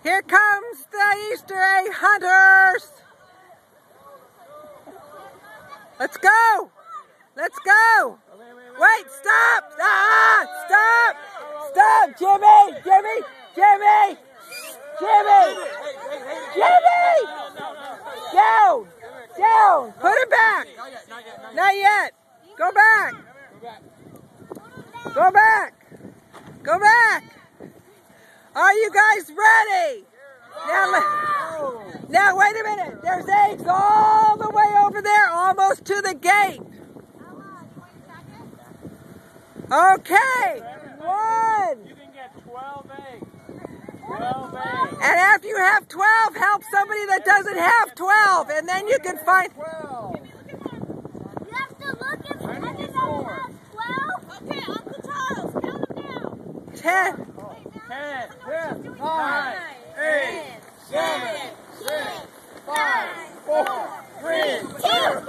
Here comes the Easter egg hunters. Let's go. Let's go. Wait, stop. Stop. Stop, Jimmy. Jimmy. Down. Put it back. Not yet. Go back. Go back. Are you guys ready? Now wait a minute. There's eggs all the way over there, almost to the gate. Okay. 1. You can get 12 eggs. 12 eggs. And after you have 12, help somebody that doesn't have 12, and then you can find 12. You have to look if everybody has 12. Okay, Uncle Charles, count them down. 10. 10, 9, 8, 7, 6, 5, 4, 3, 2,